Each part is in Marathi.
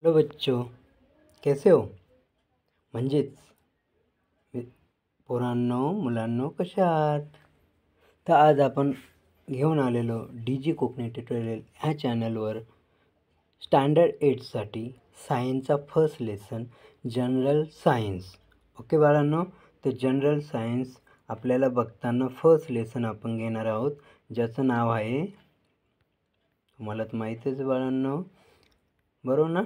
हेलो बच्चों, कैसे हो? म्हणजेच मी पोरांनो, मुलांनो कशा आहात? तर आज आपण घेऊन आलेलो DG कोकणी ट्युटोरियल ह्या चॅनलवर स्टँडर्ड 8साठी सायन्सचा first lesson general science. Okay बाळांनो, तर जनरल सायन्स आपल्याला बघताना फर्स्ट लेसन आपण घेणार आहोत, ज्याचं नाव आहे, तुम्हाला तर माहीतच आहे बाळांनो, बरोबर ना?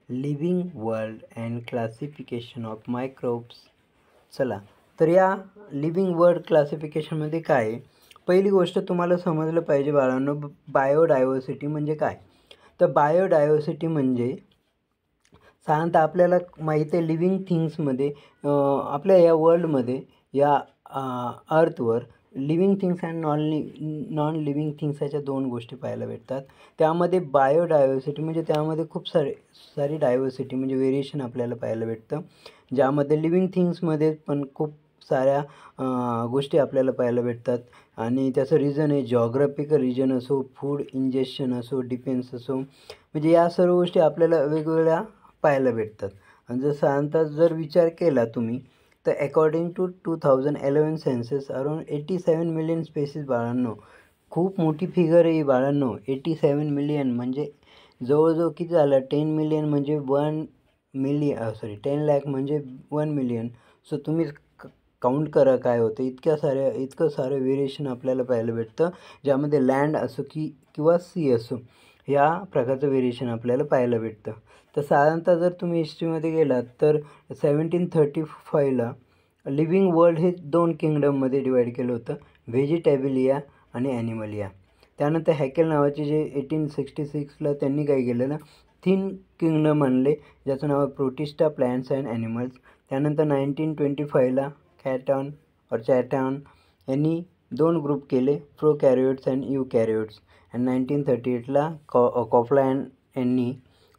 Living world and classification of microbes. चला, तर या लिव्हिंग वर्ल्ड क्लासिफिकेशनमध्ये काय आहे? पहिली गोष्ट तुम्हाला समजलं पाहिजे बाळांनो, बायोडायव्हर्सिटी म्हणजे काय? तर बायोडायव्हर्सिटी म्हणजे साधारणतः आपल्याला माहिती आहे लिव्हिंग थिंग्समध्ये आपल्या या वर्ल्डमध्ये या अर्थवर living things and non living things याच्या दोन गोष्टी पाहायला भेटतात. त्यामध्ये बायोडायव्हर्सिटी म्हणजे त्यामध्ये खूप सारी डायव्हर्सिटी म्हणजे व्हेरिएशन आपल्याला पाहायला भेटतं, ज्यामध्ये लिव्हिंग थिंग्समध्ये पण खूप साऱ्या गोष्टी आपल्याला पाहायला भेटतात. आणि त्याचं रिझन आहे जॉग्राफिकल रिजन असो, फूड इंजेक्शन असो, डिफेन्स असो, म्हणजे या सर्व गोष्टी आपल्याला वेगवेगळ्या पाहायला भेटतात. आणि जर साधारणतः जर विचार केला तुम्ही, तर according to 2011 census around 87 million species बाळांनो, खूप मोठी फिगर आहे ही बाळांनो. 87 मिलियन म्हणजे जवळजवळ किती झालं? 10 मिलियन म्हणजे 10 लाख म्हणजे 1 मिलियन. सो तुम्ही काउंट करा काय होतं. इतकं सारं व्हेरिएशन आपल्याला पाहायला भेटतं, ज्यामध्ये लँड असो किंवा सी असो, या प्रकारचं व्हेरिएशन आपल्याला पाहायला भेटतं. तर साधारणतः जर तुम्ही हिस्ट्रीमध्ये गेलात तर 1735ला लिव्हिंग वर्ल्ड हे 2 किंगडममध्ये डिवाईड केलं होतं, व्हेजिटेबलिया आणि ॲनिमलिया. त्यानंतर हॅकेल नावाचे जे 1866ला त्यांनी काय केलेलं, 3 किंगडम आणले, ज्याचं नाव आहे प्रोटिस्टा, प्लॅन्ट्स अँड ॲनिमल्स. त्यानंतर 1925ला चॅटॉन यांनी 2 ग्रुप केले, प्रोकॅरियोट्स अँड यूकॅरियोट्स. आणि 1938ला कॉफलँड यांनी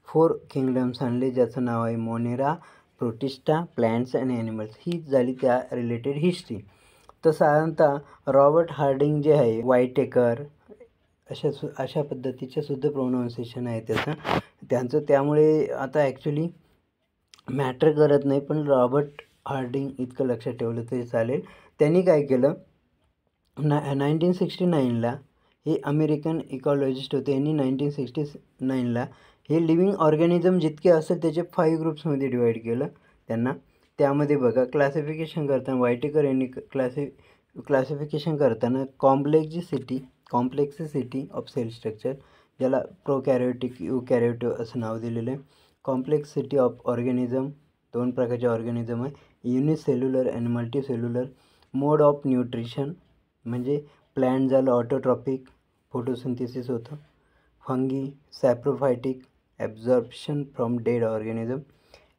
4 किंगडम्स आणले, ज्याचं नाव आहे Monera, protista, plants and animals. हीच झाली त्या रिलेटेड हिस्ट्री. तर साधारणतः रॉबर्ट हार्डिंग जे आहे, व्हाईटेकर अशा पद्धतीचे सुद्धा प्रोनाऊन्सिएशन आहे त्यांचं. त्यामुळे आता ॲक्च्युली मॅटर करत नाही, पण रॉबर्ट हार्डिंग इतकं लक्षात ठेवलं तरी चालेल. त्यांनी काय केलं, 1969ला हे अमेरिकन इकॉलॉजिस्ट होते. यांनी 1969ला हे लिव्हिंग ऑर्गॅनिझम जितके असेल त्याचे 5 ग्रुप्समध्ये डिवाईड केलं त्यांना. त्यामध्ये बघा, क्लासिफिकेशन करताना व्हाईटेकर यांनी क्लासिफिकेशन करताना कॉम्प्लेक्सिसिटी ऑफ सेल स्ट्रक्चर, ज्याला प्रोकॅरियोटिक, यूकॅरियोटिक असं नाव दिलेलं आहे. कॉम्प्लेक्सिटी ऑफ ऑर्गॅनिझम, 2 प्रकारचे ऑर्गॅनिझम आहे, unicellular and multicellular. Mode of nutrition म्हणजे प्लॅन्ट झालं ऑटोट्रॉपिक, फोटोसिंथेसिस होतं. Fungi saprophytic, absorption from dead organism.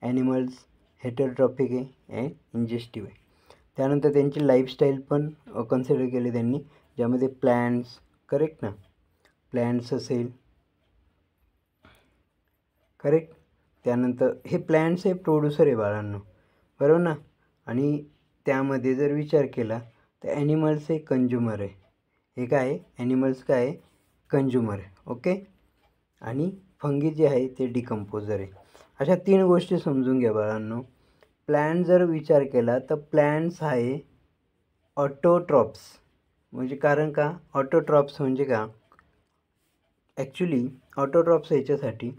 Animals heterotrophic आहे अँड इंजेस्टिव्ह आहे. त्यानंतर त्यांची लाईफस्टाईल पण कन्सिडर केली त्यांनी, ज्यामध्ये प्लॅन्ट्स, करेक्ट ना, प्लॅन्ट्स असेल, करेक्ट. त्यानंतर हे प्लॅन्ट्स हे प्रोड्युसर आहे बाळांनो, बरोबर ना. आणि त्यामध्ये जर विचार केला तर ॲनिमल्स हे कंझ्युमर आहे. हे काय आहे? ॲनिमल्स काय आहे? कंझ्युमर आहे. ओके. आणि फंगी जे आहे ते डिकम्पोजर आहे. अशा 3 गोष्टी समजून घ्या बाळांनो. प्लॅन्ट जर विचार केला तर प्लॅन्ट्स आहे ऑटोट्रॉप्स. म्हणजे कारण का ऑटोट्रॉप्स म्हणजे का, ॲक्च्युली ऑटोट्रॉप्स याच्यासाठी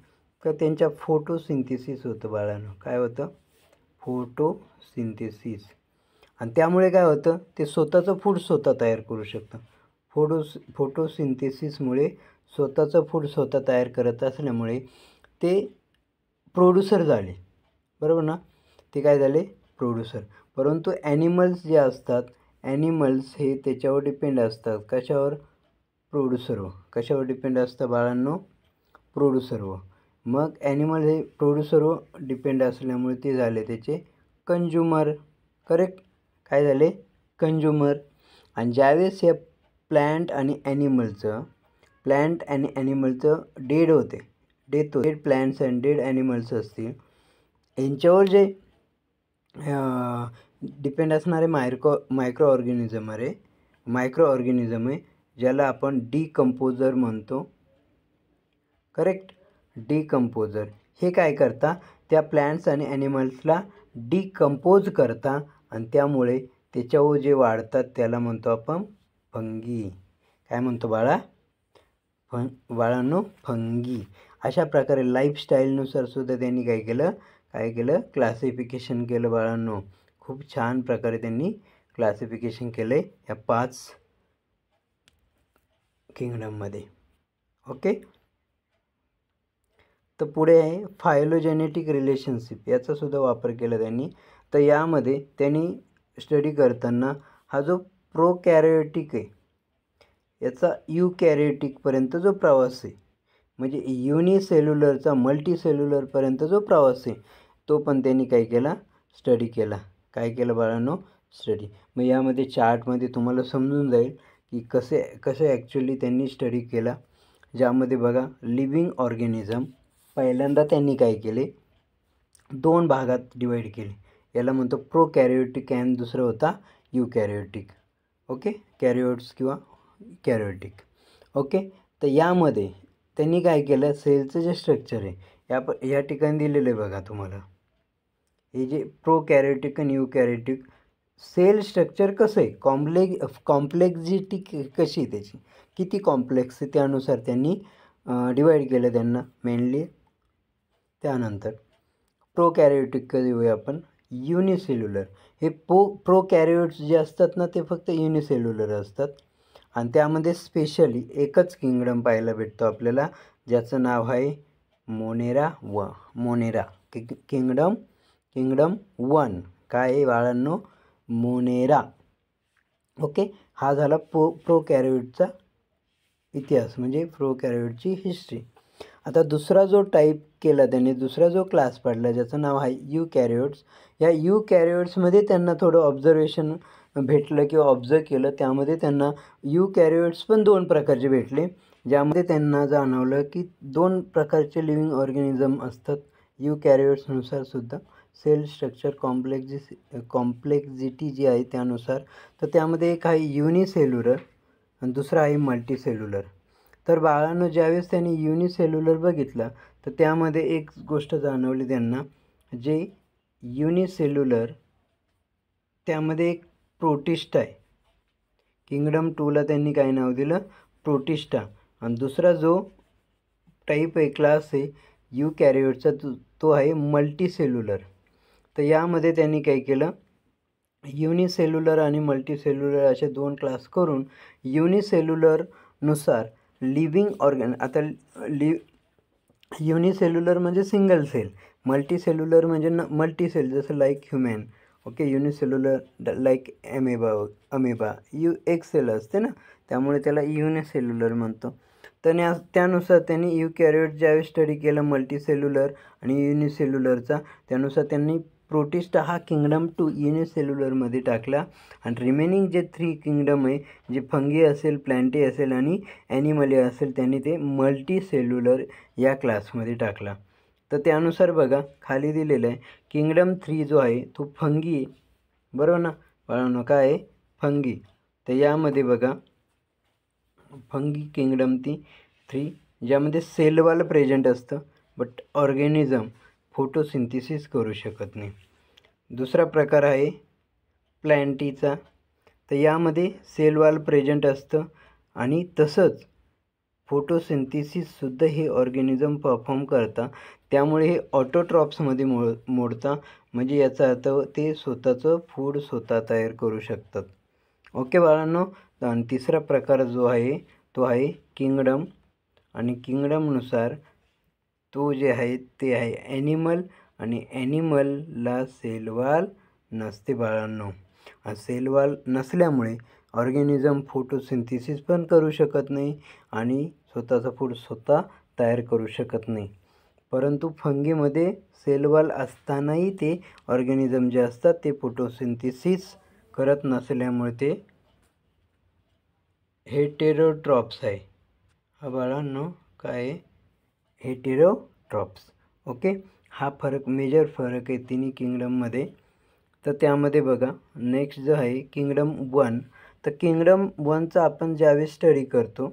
का त्यांच्या फोटोसिंथेसिस होतं बाळांनो. काय होतं? फोटोसिंथेसिस. आणि त्यामुळे काय होतं, ते स्वतःचं फूड स्वतः तयार करू शकतं. फोटोसिंथेसिसमुळे स्वतःचं फूड स्वतः तयार करत असल्यामुळे ते प्रोड्युसर झाले, बरोबर ना. ते काय झाले? प्रोड्युसर. परंतु ॲनिमल्स जे असतात, ॲनिमल्स हे त्याच्यावर डिपेंड असतात. कशावर? प्रोड्युसरवर. कशावर डिपेंड असतं बाळांनो? प्रोड्युसरवर. मग ॲनिमल हे प्रोड्युसरवर डिपेंड असल्यामुळे ते झाले त्याचे कंझ्युमर. करेक्ट. काय झाले? कंझ्युमर. आणि ज्यावेळेस या प्लॅन्ट आणि ॲनिमलचं डेथ होते, dead plants and dead animals असतील, यांच्यावर जे डिपेंड असणारे मायक्रो ऑर्गॅनिझम आहे, ज्याला आपण डिकम्पोजर म्हणतो. करेक्ट. डिकम्पोजर हे काय करता, त्या प्लॅन्ट्स आणि ॲनिमल्सला डिकम्पोज करता आणि त्यामुळे त्याच्यावर जे वाढतात त्याला म्हणतो आपण फंगी. काय म्हणतो बाळांनो? फंगी. अशा प्रकारे लाईफस्टाईलनुसार सुद्धा त्यांनी काय केलं क्लासिफिकेशन केलं बाळांनो. खूप छान प्रकारे त्यांनी क्लासिफिकेशन केलं या 5 किंगडममध्ये. ओके. तर पुढे आहे फायलोजेनेटिक रिलेशनशिप. याचा सुद्धा वापर केला त्यांनी. तर यामध्ये त्यांनी स्टडी करताना हा जो प्रोकॅरियोटिक आहे याचा युकॅरियोटिकपर्यंत जो प्रवास आहे, म्हणजे युनिसेल्युलरचा मल्टीसेल्युलरपर्यंत जो प्रवास आहे तो पण त्यांनी काय केला, स्टडी केला. काय केलं बाळांनो? स्टडी. मग यामध्ये चार्टमध्ये तुम्हाला समजून जाईल की कसे ॲक्च्युली त्यांनी स्टडी केला. ज्यामध्ये बघा लिव्हिंग ऑर्गॅनिझम पहिल्यांदा त्यांनी काय केले, 2 भागात डिवाईड केले. याला म्हणतो प्रोकॅरियोटिक आणि दुसरा होता युकॅरियोटिक. ओके. कॅरियोट्स किंवा कॅरियोटिक. ओके. तर यामध्ये त्यांनी काय केलं, सेलचं जे स्ट्रक्चर आहे या ठिकाणी दिलेलं आहे बघा तुम्हाला. हे जे प्रोकॅरियोटिक आणि युकॅरियोटिक सेल स्ट्रक्चर कसं आहे, कॉम्प्लेक्झिटी कशी आहे त्याची, किती कॉम्प्लेक्स आहे त्यानुसार त्यांनी डिवाईड केलं त्यांना मेनली. त्यानंतर प्रोकॅरियोटिक कधी होऊया आपण युनिसेल्युलर. हे प्रोकॅरियोट्स जे असतात ना ते फक्त युनिसेल्युलर असतात आणि त्यामध्ये स्पेशली एकच किंगडम पाहायला भेटतो आपल्याला, ज्याचं नाव आहे मोनेरा. किंगडम 1 काय आहे बाळांनो? मोनेरा. ओके. हा झाला प्रोकॅरियोटचा इतिहास, म्हणजे प्रोकॅरियोटची हिस्ट्री. आता दुसरा जो टाईप केला त्याने, दुसरा जो क्लास पडला ज्याचं नाव आहे युकॅरियोट्स. या युकॅरियोट्समध्ये त्यांना थोडं ऑब्झर्वेशन भेटलं किंवा ऑब्झर्व केलं. त्यामध्ये त्यांना युकॅरियोट्स पण 2 प्रकारचे भेटले, ज्यामध्ये त्यांना जाणवलं की 2 प्रकारचे लिव्हिंग ऑर्गॅनिझम असतात युकॅरियोट्सनुसार सुद्धा. सेल स्ट्रक्चर कॉम्प्लेक्झिटी जी आहे त्यानुसार. तर त्यामध्ये एक आहे युनिसेल्युलर आणि दुसरा आहे मल्टीसेल्युलर. तर बाळांनो ज्यावेळेस त्यांनी युनिसेल्युलर बघितलं तर त्यामध्ये एक गोष्ट जाणवली त्यांना, जे युनिसेल्युलर त्यामध्ये एक प्रोटिस्टा आहे. किंगडम 2ला त्यांनी काय नाव दिलं, प्रोटिस्टा. आणि दुसरा जो टाईप आहे, क्लास आहे युकॅरियोटचा, तो आहे मल्टीसेल्युलर. तर यामध्ये त्यांनी काय केलं, युनिसेल्युलर आणि मल्टीसेल्युलर असे 2 क्लास करून युनिसेल्युलरनुसार लिव्हिंग आता युनिसेल्युलर म्हणजे सिंगल सेल, मल्टीसेल्युलर म्हणजे मल्टीसेल, जसं like human. Okay. Unicellular like amoeba एक सेल असते ना, त्यामुळे त्याला युनिसेल्युलर म्हणतो. तर त्यानुसार त्यांनी युकॅरियोट ज्यावेळेस स्टडी केलं मल्टीसेल्युलर आणि युनिसेल्युलरचा, त्यानुसार त्यांनी प्रोटिस्टा हा किंगडम 2 युनिसेल्युलरमध्ये टाकला आणि रिमेनिंग जे 3 किंगडम आहे, जे फंगी असेल, प्लॅन्टी असेल आणि ॲनिमलिया असेल, त्यांनी ते मल्टीसेल्युलर या क्लासमध्ये टाकला. तर त्यानुसार बघा खाली दिलेलं आहे किंगडम 3 जो आहे तो फंगी आहे, बरोबर ना बाळांनो? काय आहे? फंगी. तर यामध्ये बघा फंगी किंगडम 3 ज्यामध्ये सेलवाल प्रेझेंट असतं, बट ऑर्गॅनिझम फोटोसिंथेसिस करू शकत नाही. दुसरा प्रकार आहे प्लॅन्टीचा. तर यामध्ये सेलवाल प्रेझेंट असतं आणि तसंच फोटोसिंथेसिससुद्धा हे ऑर्गॅनिझम परफॉर्म करता. त्यामुळे हे ऑटोट्रॉप्समध्ये मोडता, म्हणजे याचा अर्थ ते स्वतःचं फूड स्वतः तयार करू शकतात. ओके बाळांनो. आणि तिसरा प्रकार जो आहे तो आहे किंगडम. आणि किंगडमनुसार तो जे आहे ते आहे ॲनिमल. आणि ॲनिमलला सेलवाल नसते बाळांनो. सेलवाल नसल्यामुळे ऑर्गॅनिझम फोटोसिंथेसिस पण करू शकत नाही आणि स्वतःचा फूड स्वतः तयार करू शकत नाही. परंतु फंगीमध्ये सेलवाल असतानाही ते ऑर्गॅनिझम जे असतात ते फोटोसिंथेसिस करत नसल्यामुळे ते हेटेरोट्रॉप्स आहे. हा बाळांनो काय आहे? हेटेरोट्रॉप्स. ओके. हा मेजर फरक आहे तिन्ही किंगडममध्ये. तर त्यामध्ये बघा नेक्स्ट जो आहे किंगडम 1. तर किंगडम 1चा आपण ज्यावेळेस स्टडी करतो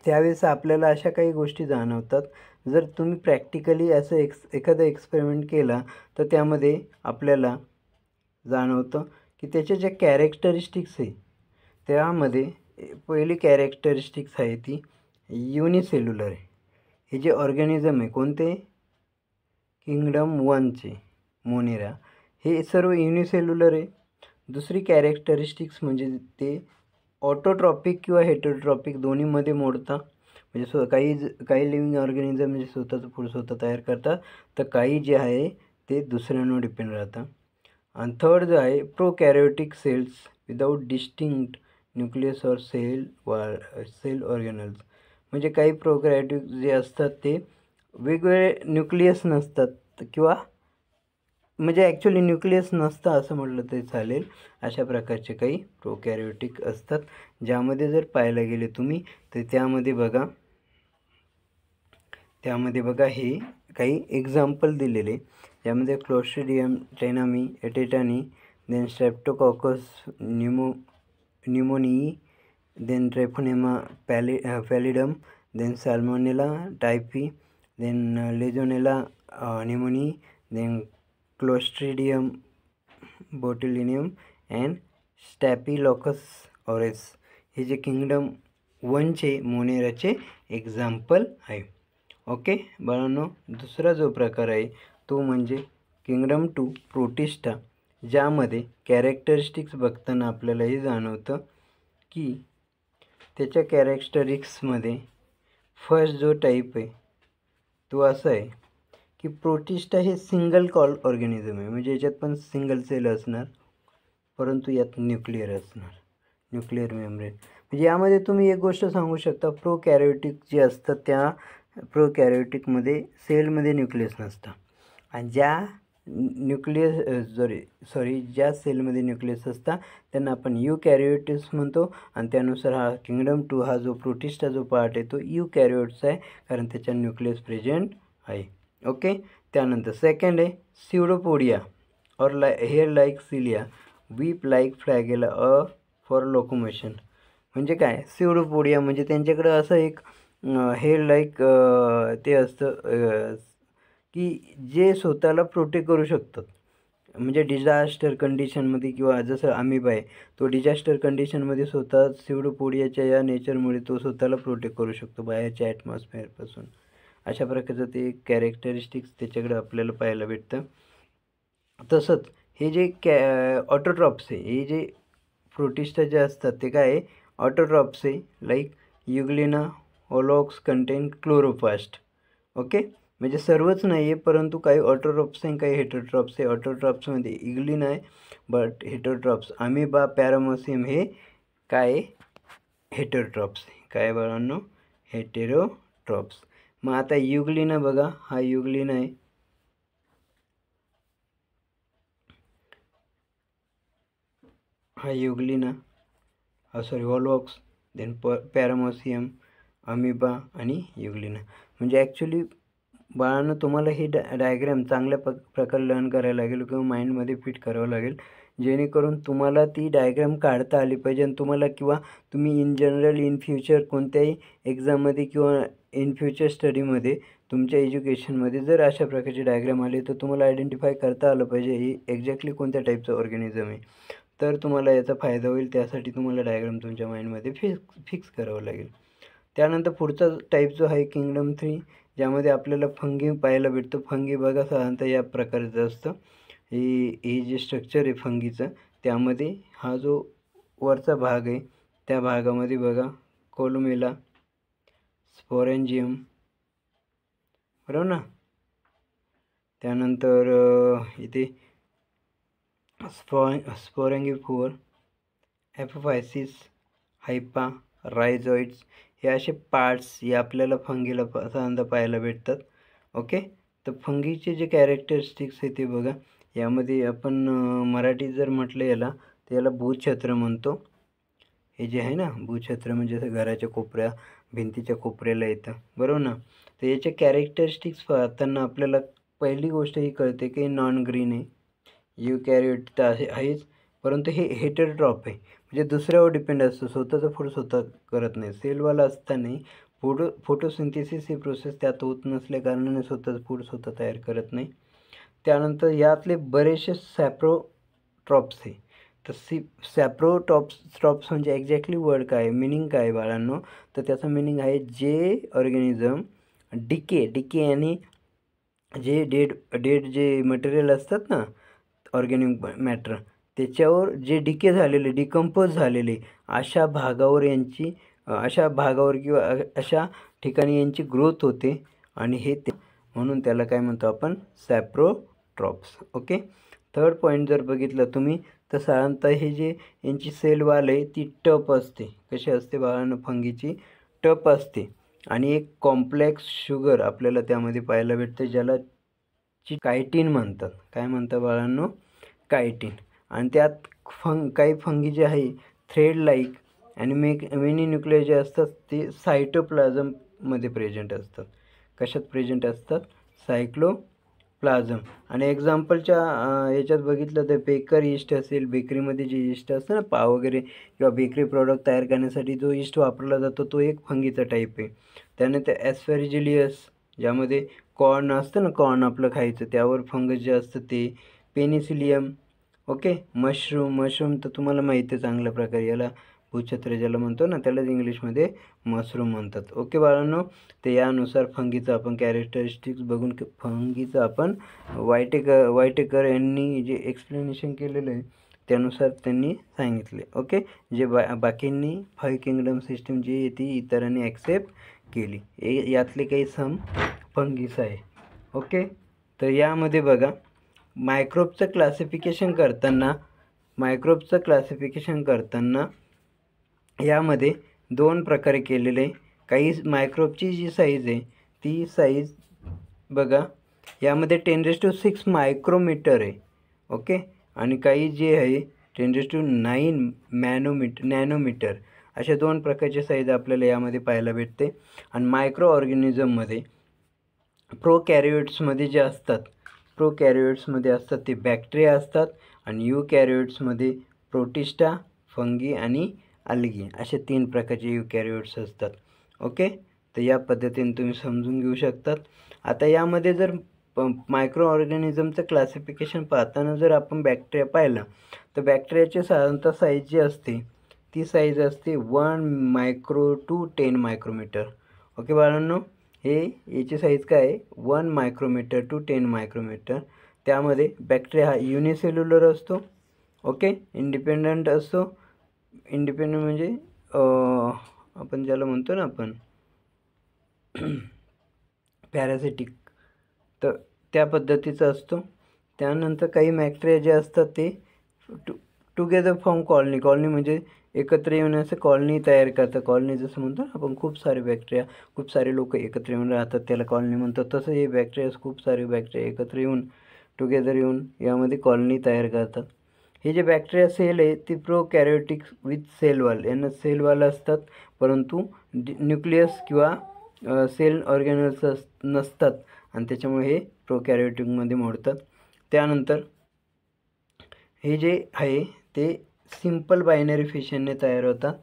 त्यावेळेस आपल्याला अशा काही गोष्टी जाणवतात. जर तुम्ही प्रॅक्टिकली असं एखादा एक्सपेरिमेंट केला तर त्यामध्ये आपल्याला जाणवतं की त्याच्या ज्या कॅरेक्टरिस्टिक्स आहे त्यामध्ये पहिली कॅरेक्टरिस्टिक्स आहे ती युनिसेल्युलर आहे. हे जे ऑर्गॅनिझम आहे कोणते, किंगडम 1चे मोनेरा, हे सर्व युनिसेल्युलर आहे. दुसरी कॅरेक्टरिस्टिक्स म्हणजे ते ऑटोट्रॉपिक किंवा हेटेरोट्रॉपिक दोन्हीमध्ये मोडतात. म्हणजे काही लिव्हिंग ऑर्गॅनिझम म्हणजे स्वतःचं फूड स्वतः तयार करतात, तर काही जे आहे ते दुसऱ्यांवर डिपेंड राहतं. आणि थर्ड जो आहे prokaryotic cells without distinct nucleus or cell organelles. म्हणजे काही प्रोकॅरियोटिक जे असतात ते वेगवेगळे न्यूक्लियस नसतात किंवा म्हणजे ॲक्च्युली न्यूक्लियस नसतं असं म्हटलं तरी चालेल. अशा प्रकारचे काही प्रोकॅरियोटिक असतात, ज्यामध्ये जर पाहायला गेले तुम्ही तर त्यामध्ये बघा हे काही एक्झाम्पल दिलेले, यामध्ये clostridium tenami tetani, then streptococcus pneumoniae, then treponema pallidum, then salmonella typhi, then legionella pneumoniae, then clostridium botulinum and staphylococcus aureus. हे जे किंगडम 1चे मोनेराचे एक्झाम्पल आहे. ओके बाळांनो, दुसरा जो प्रकार आहे तो म्हणजे किंगडम 2 प्रोटिस्टा, ज्यामध्ये कॅरेक्टरिस्टिक्स बघताना आपल्याला हे जाणवतं की त्याच्या कॅरेक्टरिस्टिक्समध्ये फर्स्ट जो टाईप आहे तो असा आहे की प्रोटिस्टा हे सिंगल कॉल ऑर्गॅनिझम आहे. म्हणजे याच्यात पण सिंगल सेल असणार, परंतु यात न्यूक्लिअर असणार, न्यूक्लिअर मेम्ब्रेन. म्हणजे यामध्ये तुम्ही एक गोष्ट सांगू शकता, प्रोकॅरियोटिक जे असतात त्या प्रोकॅरियोटिकमध्ये सेलमध्ये न्यूक्लियस नसतं, आणि ज्या ज्या सेलमध्ये न्यूक्लियस असतात त्यांना आपण युकॅरियोट्स म्हणतो. आणि त्यानुसार हा किंगडम 2 हा जो प्रोटिस्टा जो पार्ट आहे तो युकॅरियोट्स आहे, कारण त्याच्या न्यूक्लियस प्रेझेंट आहे. ओके, त्यानंतर सेकंड आहे स्युडोपोडिया और hair like cilia, whip like flagella for locomotion. म्हणजे काय, स्युडोपोडिया म्हणजे त्यांच्याकडं असं एक हेअर लाईक ते असतं की जे स्वतःला प्रोटेक्ट करू शकतात. म्हणजे डिझास्टर कंडिशनमध्ये किंवा जसं अमिबा आहे तो डिझास्टर कंडिशनमध्ये स्वतः स्युडोपोडियाच्या या नेचरमुळे तो स्वतःला प्रोटेक्ट करू शकतो बाहेरच्या ॲटमॉस्फिअरपासून. अशा प्रकारचं ते कॅरेक्टरिस्टिक्स त्याच्याकडे आपल्याला पाहायला भेटतं. तसंच हे जे ऑटोट्रॉप्स आहे, हे जे प्रोटिस्टा जे असतात ते काय आहे, ऑटोट्रॉप्स आहे. Like euglena volvox contain chloroplast. Okay, म्हणजे सर्वच नाही आहे, परंतु काही ऑटोट्रॉप्स आहे काही हेटेरोट्रॉप्स आहे. ऑटोट्रॉप्समध्ये इग्लिन आहे, बट हेटेरोट्रॉप्स अमिबा पॅरामोसियम हे काय हेटेरोट्रॉप्स आहे. काय बाळांनो, हेटेरोट्रॉप्स. मग आता युग्लिना बघा, हा युग्लिना आहे, हा युग्लिना ओलॉक्स, देन पॅरामोसियम, अमिबा आणि युग्लिना. म्हणजे ॲक्च्युली बाळांनो तुम्हाला ही डायग्रॅम चांगल्या प्रकारे लर्न करायला लागेल किंवा माइंडमध्ये फिट करावं लागेल, जेणेकरून तुम्हाला ती डायग्रॅम काढता आली पाहिजे. आणि तुम्हाला किंवा तुम्ही इन जनरल इन फ्युचर कोणत्याही एक्झाममध्ये किंवा इन फ्युचर स्टडीमध्ये तुमच्या एज्युकेशनमध्ये जर अशा प्रकारची डायग्रॅम आली तर तुम्हाला आयडेंटिफाय करता आलं पाहिजे ही एक्झॅक्टली कोणत्या टाईपचं ऑर्गॅनिझम आहे. तर तुम्हाला याचा फायदा होईल. त्यासाठी तुम्हाला डायग्राम तुमच्या माइंडमध्ये फिक्स करावं लागेल. त्यानंतर पुढचा टाईप जो आहे किंगडम 3, ज्यामध्ये आपल्याला फंगी पाहायला भेटतं. फंगी बघा साधारणतः या प्रकारचं असतं. हे जे स्ट्रक्चर आहे फंगीचं, त्यामध्ये हा जो वरचा भाग आहे त्या भागामध्ये बघा कोलुमेला, स्पोरेंजियम, बरोबर ना. त्यानंतर इथे स्पोरॅंगिफोर, ॲपोफायसिस, हायपा, रायझॉइड्स, हे असे पार्ट्स हे आपल्याला फंगीला साधारणतः पाहायला भेटतात. ओके, तर फंगीचे जे कॅरेक्टरिस्टिक्स आहे ते बघा. यामध्ये आपण मराठी जर म्हटलं याला तर याला भूछत्र म्हणतो. हे जे आहे ना भूछत्र म्हणजे असं घराच्या कोपऱ्या भिंतीच्या कोपऱ्याला येतं, बरोबर ना. तर याचे कॅरेक्टरिस्टिक्स पाहताना आपल्याला पहिली गोष्ट ही कळते की नॉन ग्रीन आहे, युकॅरियोट तर आहेच, परंतु हे हेटेरोट्रॉप आहे. म्हणजे दुसऱ्यावर डिपेंड असतं, स्वतःचं फूड स्वतः करत नाही. सेलवाला असतानाही फोटोसिंथेसिस ही प्रोसेस त्यात होत नसल्या कारणाने स्वतःच फूड स्वतः तयार करत नाही. त्यानंतर यातले बरेचसे सॅप्रोट्रॉप्स आहे. तर सॅप्रोट्रॉप्स म्हणजे एक्झॅक्टली वर्ड काय, मिनिंग काय बाळांनो, तर त्याचं मिनिंग आहे जे ऑर्गॅनिझम डिके आणि जे डेड जे मटेरियल असतात ना, ऑर्गॅनिक मॅटर, त्याच्यावर जे डिके झालेले, डिकम्पोज झालेले अशा भागावर किंवा अशा ठिकाणी यांची ग्रोथ होते आणि म्हणून त्याला काय म्हणतो आपण, सॅप्रोट्रॉप्स. ओके. थर्ड पॉईंट जर बघितलं तुम्ही तर साधारणतः हे जे यांची सेल वाल आहे ती टप असते. कशी असते बाळांनो, फंगीची टप असते आणि एक कॉम्प्लेक्स शुगर आपल्याला त्यामध्ये पाहायला भेटते ज्याला कायटिन म्हणतात. काय म्हणतात बाळांनो, कायटिन. आणि त्यात काही फंगी जे आहे थ्रेड लाईक आणि मेनी न्यूक्लियर जे असतात ते सायटोप्लाझममध्ये प्रेझेंट असतात. कशात प्रेझेंट असतात, सायक्लोप्लाझम. आणि एक्झाम्पलच्या याच्यात बघितलं तर बेकर ईस्ट असेल, बेकरीमध्ये जे ईस्ट असतं ना, पाव वगैरे किंवा बेकरी प्रॉडक्ट तयार करण्यासाठी जो ईस्ट वापरला जातो तो एक फंगीचा टाईप आहे. त्यानंतर ॲस्पॅरिजिलियस, ज्यामध्ये कॉर्न असतं ना, कॉर्न आपलं खायचं, त्यावर फंगस जे असतं ते. पेनिसिलियम. ओके. मशरूम तर तुम्हाला माहिती आहे चांगल्या प्रकारे, याला भूछत्र ज्याला म्हणतो ना, त्यालाच इंग्लिशमध्ये मशरूम म्हणतात. ओके बाळांनो. तर यानुसार फंगीचं आपण कॅरेक्टरिस्टिक्स बघून फंगीचं आपण वायटेकर यांनी जे एक्सप्लेनेशन केलेलं आहे त्यानुसार त्यांनी सांगितले. ओके. जे बाकींनी 5 किंगडम सिस्टीम जी आहे ती इतरांनी ॲक्सेप्ट केली. यातले काही सम फंगीस आहे. ओके. तर यामध्ये बघा मायक्रोबचं क्लासिफिकेशन करताना यामध्ये 2 प्रकारे केलेले आहे. काही मायक्रोबची जी साईज आहे ती साईज बघा यामध्ये 10⁶ मायक्रोमीटर आहे. ओके. आणि काही जे आहे 10⁹ नॅनोमीटर अशा 2 प्रकारचे साईज आपल्याला यामध्ये पाहायला भेटते. आणि मायक्रो ऑर्गॅनिझममध्ये प्रोकॅरियोट्समध्ये जे असतात ते बॅक्टेरिया असतात आणि युकॅरियोट्समध्ये प्रोटिस्टा, फंगी आणि अल्गी असे 3 प्रकारचे युकॅरियोट्स असतात. ओके. तर या पद्धतीने तुम्ही समजून घेऊ शकतात. आता यामध्ये जर मायक्रो ऑर्गॅनिझमचं क्लासिफिकेशन पाहताना जर आपण बॅक्टेरिया पाहिला तर बॅक्टेरियाची साधारणतः साईज जी असते ती साईज असते 1 मायक्रो टू 10 मायक्रोमीटर. ओके बाळांनो. याची साईज काय आहे, 1 मायक्रोमीटर टू 10 मायक्रोमीटर. त्यामध्ये बॅक्टेरिया हा युनिसेल्युलर असतो. ओके. इंडिपेंडंट म्हणजे आपण ज्याला म्हणतो ना आपण पॅरासिटिक, तर त्या पद्धतीचा असतो. त्यानंतर काही बॅक्टेरिया जे असतात ते टुगेदर फॉर्म कॉलनी म्हणजे एकत्र येऊन असं कॉलनी तयार करतात. कॉलनी जसं म्हणतो ना आपण, खूप सारे लोक एकत्र येऊन राहतात त्याला कॉलनी म्हणतात. तसं हे खूप सारे बॅक्टेरिया एकत्र येऊन टुगेदर येऊन यामध्ये कॉलनी तयार करतात. हे जे बॅक्टेरिया सेल आहे ती प्रोकॅरियोटिक विथ सेल वॉल, यांना सेल वॉल असतात परंतु न्यूक्लियस किंवा सेल ऑर्गॅनल्स नसतात आणि त्याच्यामुळे हे प्रोकॅरियोटिकमध्ये मोडतात. त्यानंतर हे जे आहे ते सिम्पल बायनरी फिशनने तयार होतात.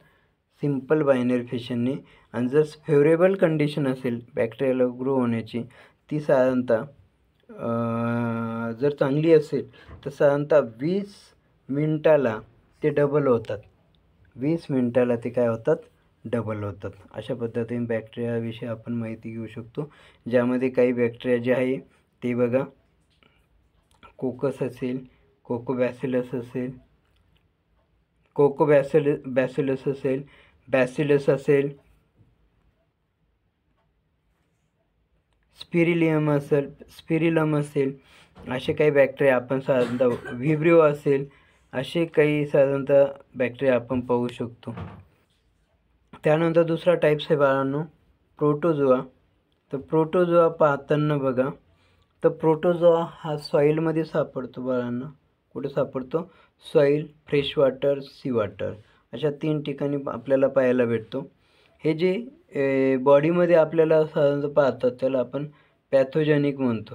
आणि जर फेवरेबल कंडिशन असेल बॅक्टेरियाला ग्रो होण्याची, ती साधारणतः जर चांगली असेल तर साधारणतः 20 मिनिटाला ते डबल होतात. 20 मिनिटाला ते काय होतात, डबल होतात. अशा पद्धतीने बॅक्टेरियाविषयी आपण माहिती घेऊ शकतो. ज्यामध्ये काही बॅक्टेरिया जे आहे ते बघा कोकस असेल, कोकोबॅसिलस असेल, बॅसिलस असेल, स्पिरिलम असेल, असे काही बॅक्टेरिया आपण साधारणतः व्हिब्रिओ असेल, असे काही साधारणतः बॅक्टेरिया आपण पाहू शकतो. त्यानंतर दुसरा टाईप्स आहे बाळांनो प्रोटोझोआ. तर प्रोटोझोआ पाहताना बघा तर प्रोटोझोआ हा सॉईलमध्ये सापडतो बाळांनो. कुठे सापडतो, soil, fresh water, C water अशा 3 ठिकाणी आपल्याला पाहायला भेटतो. हे जे बॉडीमध्ये आपल्याला साधारणतः पाहतात त्याला आपण पॅथोजेनिक म्हणतो,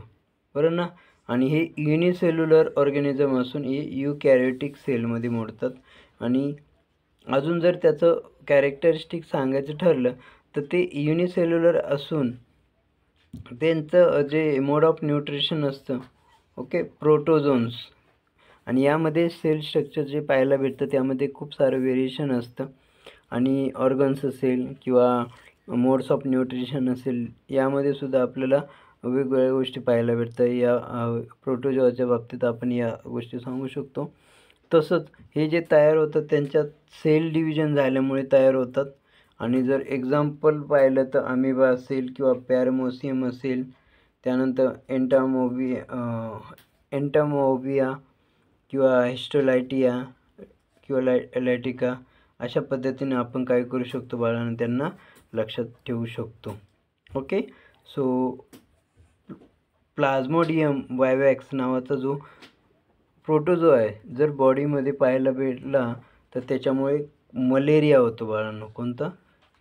बरोबर ना. आणि हे युनिसेल्युलर ऑर्गॅनिझम असून हे युकॅरियोटिक सेलमध्ये मोडतात. आणि अजून जर त्याचं कॅरेक्टरिस्टिक सांगायचं ठरलं तर ते युनिसेल्युलर असून त्यांचं जे मोड ऑफ न्यूट्रिशन असतं ओके प्रोटोझोन्स, आणि यामध्ये सेल स्ट्रक्चर जे पाहायला भेटतं त्यामध्ये खूप सारं व्हेरिएशन असतं, आणि ऑर्गन्स असेल किंवा मोड्स ऑफ न्यूट्रिशन असेल यामध्ये सुद्धा आपल्याला वेगवेगळ्या गोष्टी पाहायला भेटतं. या प्रोटोजोआच्या बाबतीत आपण या गोष्टी सांगू शकतो. तसंच हे जे तयार होतं त्यांच्यात सेल डिव्हिजन झाल्यामुळे तयार होतात, आणि जर एक्झाम्पल पाहिलं तर अमिबा असेल किंवा पॅरामोसियम असेल, त्यानंतर एंटामोबिया किंवा हिस्टोलायटिया किंवा लायटिका, अशा पद्धतीने आपण काय करू शकतो बाळांनो, त्यांना लक्षात ठेवू शकतो. ओके, सो प्लाझ्मोडियम वायवॅक्स नावाचा जो प्रोटोझो आहे जर बॉडीमध्ये पाहायला भेटला तर त्याच्यामुळे मलेरिया होतो बाळांनो. कोणता?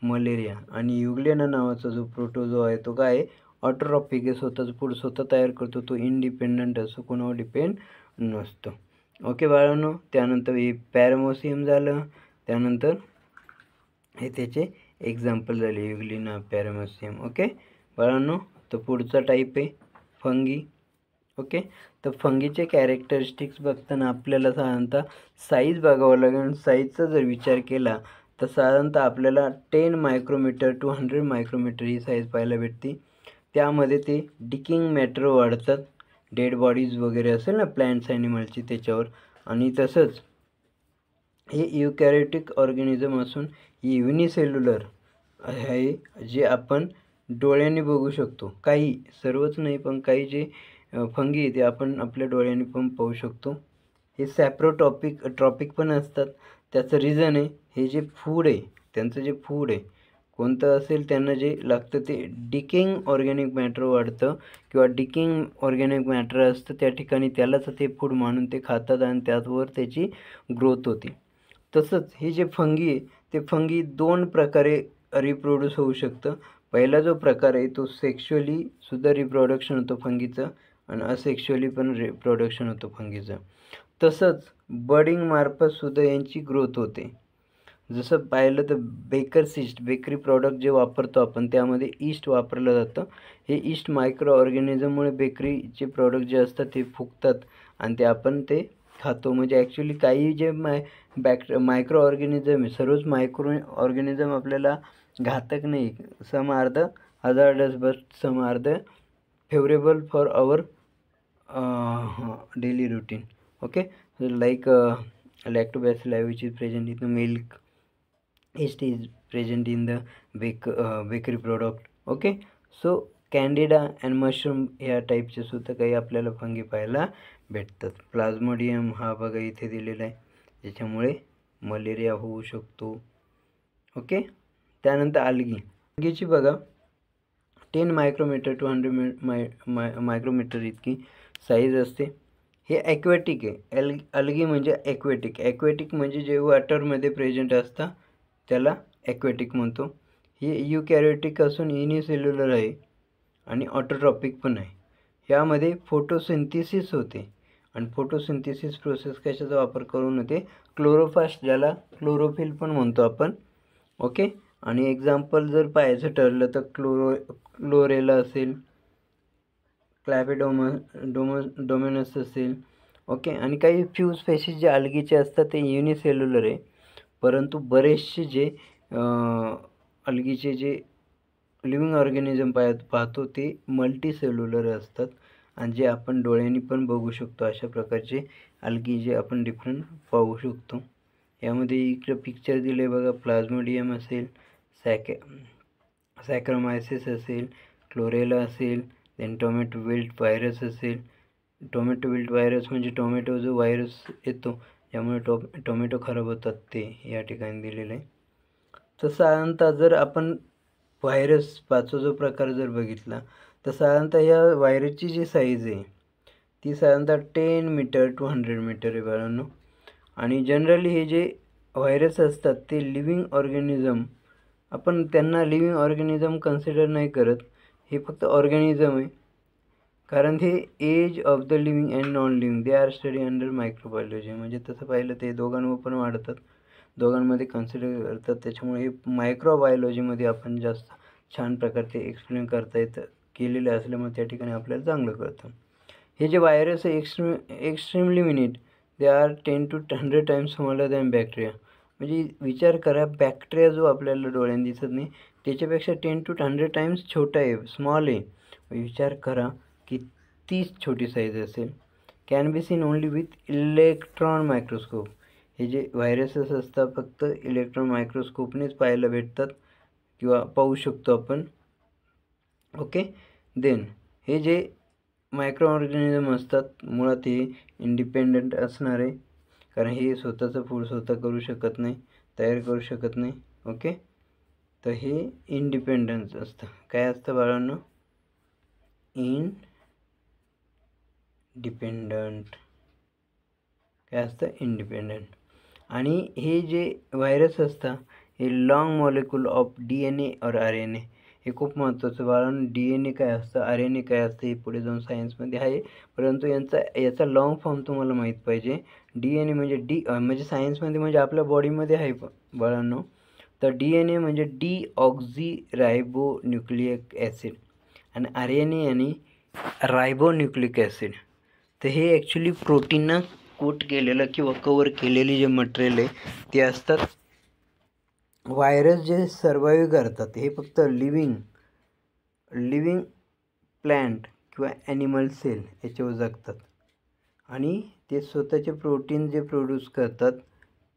मलेरिया. आणि युग्लेना नावाचा जो प्रोटोझो आहे तो काय आहे? ऑटोट्रॉपिक आहे, स्वतःचं फूड स्वतः तयार करतो, तो इंडिपेंडंट असतो, कोणावर डिपेंड नसतो. ओके बाळांनो, त्यानंतर हे पॅरामोसियम झालं, त्यानंतर हे त्याचे एक्झाम्पल झाले युग्लिना, पॅरामोसियम. ओके बाळांनो, तर पुढचा टाईप आहे फंगी. ओके, तर फंगीचे कॅरेक्टरिस्टिक्स बघताना आपल्याला साधारणतः साईज बघावं लागेल. साईजचा जर विचार केला तर साधारणतः आपल्याला 10 मायक्रोमीटर टू 100 मायक्रोमीटर ही साईज पाहायला भेटते. त्यामध्ये ते डिकिंग मॅटर वाढतात, डेड बॉडीज वगैरे असेल ना प्लॅन्ट्स ॲनिमलची त्याच्यावर. आणि तसंच हे युकॅरियोटिक ऑर्गॅनिझम असून युनिसेल्युलर आहे, जे आपण डोळ्यांनी बघू शकतो. काही, सर्वच नाही, पण काही जे फंगी ते आपण आपल्या डोळ्यांनी पण पाहू शकतो. हे ट्रॉपिक पण असतात. त्याचं रिझन आहे हे जे फूड आहे, त्यांचं जे फूड आहे कोणतं असेल, त्यांना जे लागतं ते डिकिंग ऑर्गॅनिक मॅटर वाढतं किंवा डिकिंग ऑर्गॅनिक मॅटर असतं त्या ठिकाणी, त्यालाच ते फूड मानून ते खातात आणि त्यावर त्याची ग्रोथ होते. तसंच हे जे फंगी आहे ते फंगी 2 प्रकारे रिप्रोड्यूस होऊ शकतं. पहिला जो प्रकार आहे तो सेक्शुअली सुद्धा रिप्रोडक्शन होतं फंगीचं, आणि असेक्शुअली पण रिप्रोडक्शन होतं फंगीचं. तसंच बडिंग मार्फत सुद्धा यांची ग्रोथ होते. जसं पाहिलं तर बेकर्स ईस्ट, बेकरी प्रॉडक्ट जे वापरतो आपण त्यामध्ये ईस्ट वापरलं जातं. हे ईस्ट मायक्रो ऑर्गॅनिझममुळे बेकरीचे प्रॉडक्ट जे असतात ते फुगतात आणि ते आपण ते खातो. म्हणजे ॲक्च्युली काही जे मायक्रो ऑर्गॅनिझम आहे, सर्वच मायक्रो ऑर्गॅनिझम आपल्याला घातक नाही. Some are the hazardous but some are the favourable for our daily routine. Okay, so like lactobacilli which is present in the milk, yeast is present in the bakery product. Okay, so candida and mushroom या टाईपचे सुद्धा काही आपल्याला फंगी पाहायला भेटतात. प्लाझ्मोडियम हा बघा इथे दिलेला आहे, ज्याच्यामुळे मलेरिया होऊ शकतो. ओके, त्यानंतर algae बघा 10 मायक्रोमीटर टू 100 मायक्रोमीटर इतकी साईज असते. हे ॲक्वॅटिक आहे. algae म्हणजे ॲक्वॅटिक म्हणजे जे वॉटरमध्ये प्रेझेंट असतं त्याला ॲक्वॅटिक म्हणतो. हे युकॅरियोटिक असून युनिसेल्युलर आहे आणि ऑटोट्रॉपिक पण आहे. यामध्ये फोटोसिंथेसिस होते, आणि फोटोसिंथेसिस प्रोसेस कशाचा वापर करून होते? क्लोरोफास्ट, ज्याला क्लोरोफिल पण म्हणतो आपण. ओके, आणि एक्झाम्पल जर पाहायचं ठरलं तर क्लोरेला असेल, डोमेनस असेल. ओके, आणि काही फ्यू स्पेशीज जे algaeचे असतात ते युनिसेल्युलर आहे, परंतु बरेचसे जे algaeचे जे लिव्हिंग ऑर्गॅनिझम पाहतो ते मल्टीसेल्युलर असतात, आणि जे आपण डोळ्यांनी पण बघू शकतो. अशा प्रकारचे algae जे आपण डिफरंट पाहू शकतो. यामध्ये इकडं पिक्चर दिले बघा, प्लाझ्मोडियम असेल, सॅक्रमायसिस असेल, क्लोरेला असेल, देन टोमॅटो विल्ट व्हायरस असेल. टोमॅटो विल्ट व्हायरस म्हणजे टोमॅटो जो व्हायरस येतो त्यामुळे टोमॅटो खराब होतात, ते या ठिकाणी दिलेलं आहे. तर साधारणतः जर आपण व्हायरस पाचवा जो प्रकार जर बघितला तर साधारणतः या व्हायरसची जी साईज आहे ती साधारणतः 10 मीटर टू 100 मीटर आहे बाळांनो. आणि जनरली हे जे व्हायरस असतात ते लिव्हिंग ऑर्गॅनिझम, आपण त्यांना लिव्हिंग ऑर्गॅनिझम कन्सिडर नाही करत, हे फक्त ऑर्गॅनिझम आहे. कारण हे as of the living and non living they are study under microbiology. म्हणजे तसं पाहिलं ते दोघांवर पण वाढतात. दोघांमध्ये कन्सिडर करतात. त्याच्यामुळे हे मायक्रोबायोलॉजीमध्ये आपण जास्त छान प्रकारे एक्सप्लेन करता केलेले असल्यामुळे त्या ठिकाणी आपल्याला चांगलं कळतं. हे जे व्हायरस आहे extremely minute they are 10 to 100 times smaller than bacteria. म्हणजे विचार करा, बॅक्टेरिया जो आपल्याला डोळ्याने दिसत नाही त्याच्यापेक्षा 10 to 100 टाइम्स छोटा आहे, स्मॉल आहे. विचार करा किती छोटी साईज असेल. Can be seen only with electron microscope. हे जे व्हायरसेस असतात फक्त इलेक्ट्रॉन मायक्रोस्कोपनेच पाहायला भेटतात किंवा पाहू शकतो आपण. ओके, देन हे जे मायक्रो ऑर्गॅनिझम असतात मुळात हे इंडिपेंडंट असणार आहे, कारण हे स्वतःचं फूड स्वतः करू शकत नाही, तयार करू शकत नाही. ओके, तर हे इंडिपेंडन्स असतं. काय असतं बाळांनो? इंडिपेंडंट. काय असतं? इंडिपेंडंट. आणि हे जे व्हायरस असतात हे लॉंग मॉलिक्यूल ऑफ DNA और RNA. हे खूप महत्त्वाचं बाळांनो. DNA काय असतं, RNA काय असतं हे पुढे जाऊन सायन्समध्ये आहे, परंतु याचा लॉंग फॉर्म तुम्हाला माहीत पाहिजे. DNA म्हणजे म्हणजे सायन्समध्ये म्हणजे आपल्या बॉडीमध्ये आहे बाळांनो. तर DNA म्हणजे डीऑक्झी ॲसिड आणि RNA आणि रायबोन्यूक्लिक ॲसिड. तर हे ॲक्च्युली प्रोटीननं कोट केलेलं किंवा कवर केलेले जे मटेरियल आहे ते असतात. व्हायरस जे सर्वाईव्ह करतात हे फक्त लिव्हिंग प्लॅन्ट किंवा ॲनिमल सेल याच्यावर जगतात. आणि ते स्वतःचे प्रोटीन जे प्रोड्यूस करतात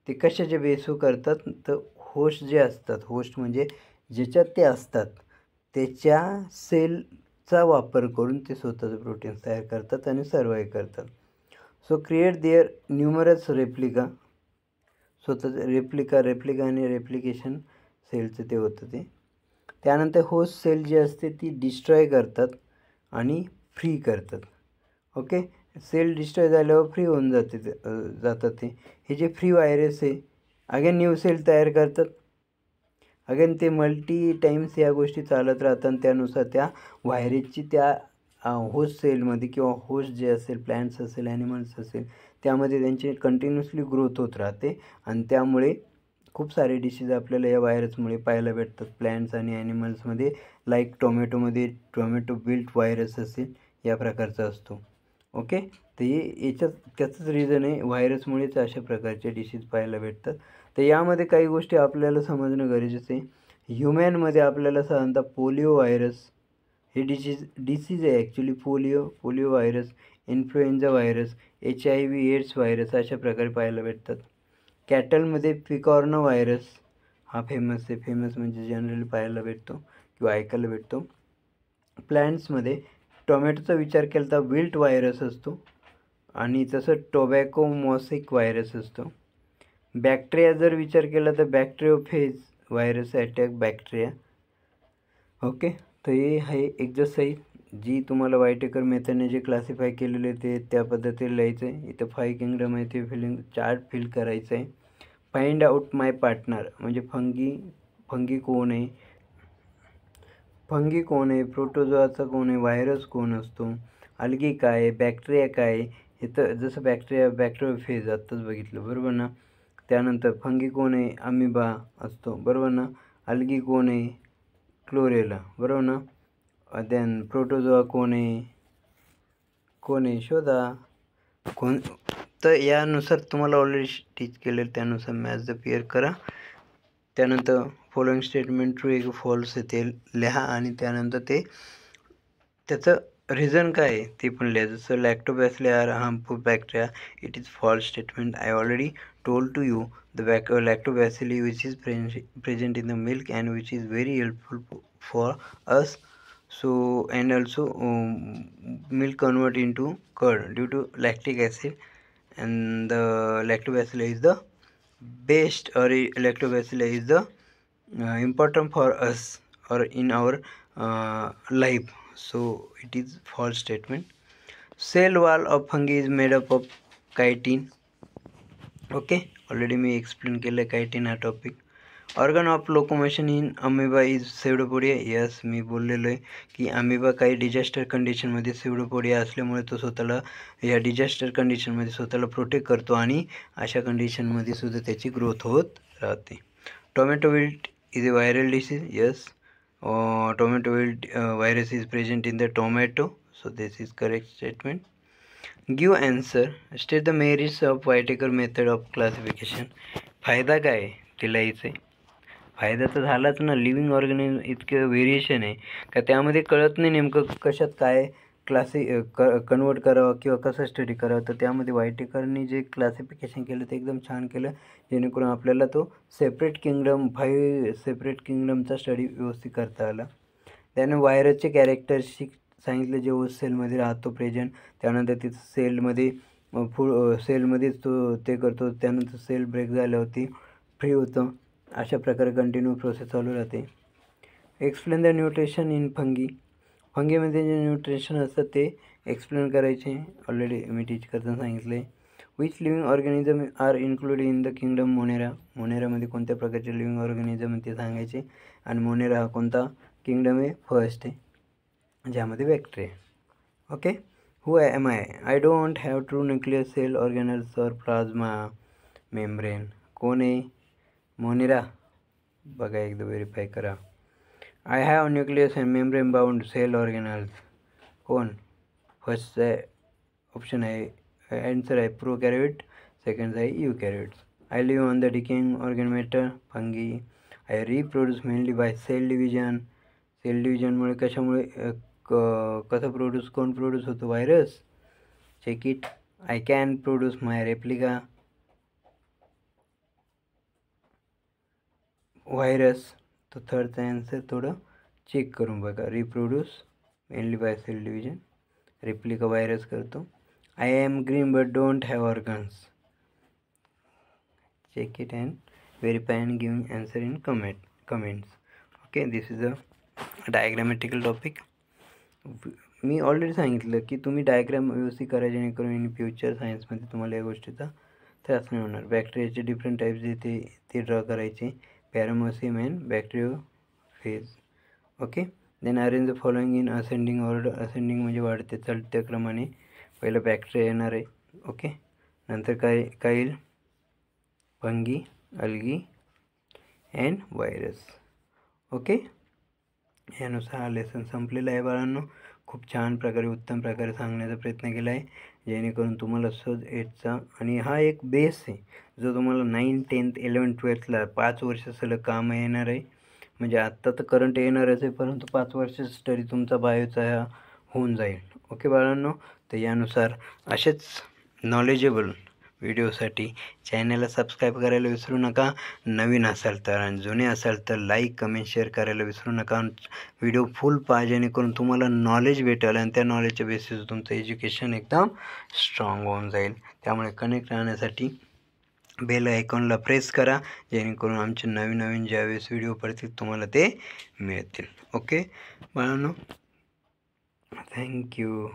ते कशाच्या बेसवर करतात, तर होस्ट जे असतात, होस्ट म्हणजे ज्याच्यात ते असतात त्याच्या सेलचा वापर करून ते स्वतःचं प्रोटीन तयार करतात आणि सर्वाईव्ह करतात. So create their numerous replica. स्वतःचं रेप्लिका आणि रेप्लिकेशन सेलचं ते होतं ते. त्यानंतर होस्ट सेल जी असते ती डिस्ट्रॉय करतात आणि फ्री करतात. ओके, सेल डिस्ट्रॉय झाल्यावर फ्री होऊन जातात ते. हे जे फ्री व्हायरस आहे अगेन न्यू सेल तयार करतात. अगेन ते मल्टी टाइम्स या गोष्टी चालत राहतात आणि त्यानुसार त्या व्हायरसची त्या होस्ट सेलमध्ये किंवा होस्ट जे असेल, प्लॅन्ट्स असेल, ॲनिमल्स असेल, त्यामध्ये त्यांची कंटिन्युअसली ग्रोथ होत राहते आणि त्यामुळे खूप सारे डिसीज आपल्याला या व्हायरसमुळे पाहायला भेटतात प्लॅन्ट्स आणि ॲनिमल्समध्ये. लाईक टोमॅटोमध्ये टोमॅटो बिल्ट व्हायरस असेल या प्रकारचा असतो. ओके, तर हे त्याचंच रिझन आहे, व्हायरसमुळेच अशा प्रकारचे डिसीज पाहायला भेटतात. तर यामध्ये काही गोष्टी आपल्याला समजणं गरजेचं आहे. ह्युमॅनमध्ये आपल्याला साधारणतः पोलिओ व्हायरस हे डिसीज आहे actually. Polio virus, influenza virus, HIV AIDS virus अशा प्रकारे पाहायला भेटतात. कॅटलमध्ये पिकॉर्नो व्हायरस हा फेमस म्हणजे जनरली पाहायला भेटतो किंवा ऐकायला भेटतो. प्लॅन्ट्समध्ये टोमॅटोचा विचार केला तर विल्ट व्हायरस असतो आणि तसं टोबॅको मॉसिक व्हायरस असतो. बॅक्टेरिया जर विचार केला तर बॅक्टेरियोफेज व्हायरस अटॅक बॅक्टेरिया. ओके, तर हे आहे एक्झरसाईज जी तुम्हाला व्हायटेकर मेथडने जे क्लासिफाय केलेले ते त्या पद्धतीने लिहायचं आहे. इथं 5 किंगडम आहे ते चार्ट फिल करायचं आहे. फाइंड आउट माय पार्टनर म्हणजे फंगी कोण आहे, प्रोटोझोआचा कोण आहे, व्हायरस कोण असतो, अल्गी काय आहे, बॅक्टेरिया काय आहे. हे तर जसं बॅक्टेरियोफेज आत्ताच बघितलं बरोबर ना. त्यानंतर फंगी कोण आहे, अमिबा असतो बरोबर ना. अल्गी कोण आहे, क्लोरेला बरोबर ना. देन प्रोटोझोआ कोण आहे शोधा कोण. तर यानुसार तुम्हाला ऑलरेडी टीच केलेलं त्यानुसार मॅच द पेअर करा. त्यानंतर फॉलोइंग स्टेटमेंट ट्रू एक फॉल्स आहे ते लिहा आणि त्यानंतर त्याचं रिझन काय आहे ते पण लिहा. जसं lactobacilli are harmful bacteria, it is false statement. I already told to you the lactobacilli which is present in the milk and which is very helpful for us. So and also milk convert into curd due to lactic acid, and the lactobacilli is the best, or lactobacilli is the important for us or in our life. So it is false statement. Cell wall of fungi is made up of chitin. Okay, already मी एक्सप्लेन केलं आहे कायटिन हा topic. Organ of locomotion in amoeba is pseudopodia. Yes, मी बोललेलो आहे की अमिबा काही डिझास्टर कंडिशनमध्ये सेवडोपोडिया असल्यामुळे तो स्वतःला या डिझास्टर कंडिशनमध्ये स्वतःला प्रोटेक्ट करतो आणि अशा कंडिशनमध्ये सुद्धा त्याची ग्रोथ होत राहते. Tomato wilt is a viral disease. Yes, tomato wilt virus is present in the tomato. So this is correct statement. Give answer. State the merits of Whittaker method of classification. फायदा काय आहे ते लिहायचं आहे. फायदा तर झालाच ना, लिव्हिंग ऑर्गॅनिझम इतकं व्हेरिएशन आहे का त्यामध्ये कळत नाही नेमकं कशात काय कन्वर्ट करावं किंवा कसं स्टडी करावं. तर त्यामध्ये व्हायटेकरनी जे क्लासिफिकेशन केलं ते एकदम छान केलं, जेणेकरून आपल्याला तो सेपरेट किंगडम 5 सेपरेट किंगडमचा स्टडी व्यवस्थित करता आला. त्याने व्हायरसचे कॅरेक्टरिस्टिक सांगितलं, जे सेलमध्ये राहतो प्रेझेंट, त्यानंतर तिथं सेलमध्ये सेलमध्येच तो ते करतो, त्यानंतर सेल ब्रेक झाल्यावरती फ्री होतं. अशा प्रकारे कंटिन्यू प्रोसेस चालू राहते. Explain the nutrition in fungi. फंगीमध्ये जे न्यूट्रिशन असतं ते एक्सप्लेन करायचे. ऑलरेडी मी टीच करताना सांगितले. Which living organism are include in the kingdom monera. मोनेरामध्ये कोणत्या प्रकारचे लिव्हिंग ऑर्गॅनिझम ते सांगायचे. आणि मोनेरा हा कोणता किंगडम आहे? फर्स्ट आहे, ज्यामध्ये bacteria. Okay. Who am I? I don't have true nuclear cell organelles और प्लाझ्मा मेम्ब्रेन. कोण आहे? मोनेरा. बघा, एकदा व्हेरीफाय करा. I have nucleus and membrane bound cell organelles. कोण? फर्स्ट ऑप्शन आहे, आन्सर आहे प्रोकॅरियोट. सेकंड आहे eukaryotes. I live on the decaying organ matter. Fungi. I reproduce mainly by cell division. Cell डिव्हिजनमुळे कशामुळे कसं कोण प्रोड्यूस होतो? Virus. Check it. I can produce my replica. Virus. तो थर्डचा आन्सर थोडं चेक करून बघा. Reproduce mainly by cell division. Replica virus करतो. I am green but don't have organs. Check it and verify and giving answer in comments. Okay, this is a diagrammatical topic. मी ऑलरेडी सांगितलं की तुम्ही डायग्राम व्यवस्थित करा, जेणेकरून इन फ्युचर सायन्समध्ये तुम्हाला या गोष्टीचा त्रास नाही होणार. बॅक्टेरियाचे डिफरंट टाईप्स जे ते ड्रॉ करायचे. Paramecium and bacteriophage. Okay. Then arrange the following in ascending order. Ascending म्हणजे वाढते चढत्या क्रमाने. पहिलं बॅक्टेरिया येणार आहे. ओके. नंतर काय येईल? Fungi, algae and virus. Okay. यानुसार हा लेसन संपलेला आहे बाळांनो. खूप छान प्रकारे, उत्तम प्रकारे सांगण्याचा प्रयत्न केला आहे, जेणेकरून तुम्हाला सहज 8चा, आणि हा एक बेस आहे जो तुम्हाला 9th 10th 11th 12thला 5 वर्ष सलग काम येणार आहे. म्हणजे आत्ता तर करंट येणारच आहे, परंतु 5 वर्ष स्टडी तुमचा बायोचा ह्या होऊन जाईल. ओके बाळांनो. तर यानुसार असेच नॉलेजेबल व्हिडिओसाठी चॅनलला सबस्क्राईब करायला विसरू नका. नवीन असाल तर, आणि जुने असाल तर लाईक कमेंट शेअर करायला विसरू नका. व्हिडिओ फुल पहा, जेणेकरून तुम्हाला नॉलेज भेटेल आणि त्या नॉलेजच्या बेसिसवर तुमचं एज्युकेशन एकदम स्ट्रॉंग होऊन जाईल. त्यामुळे कनेक्ट राहण्यासाठी बेल आयकॉनला प्रेस करा, जेणेकरून आमचे नवीन ज्यावेळेस व्हिडिओ पडतील तुम्हाला ते मिळतील. ओके बाळांनो, थँक्यू.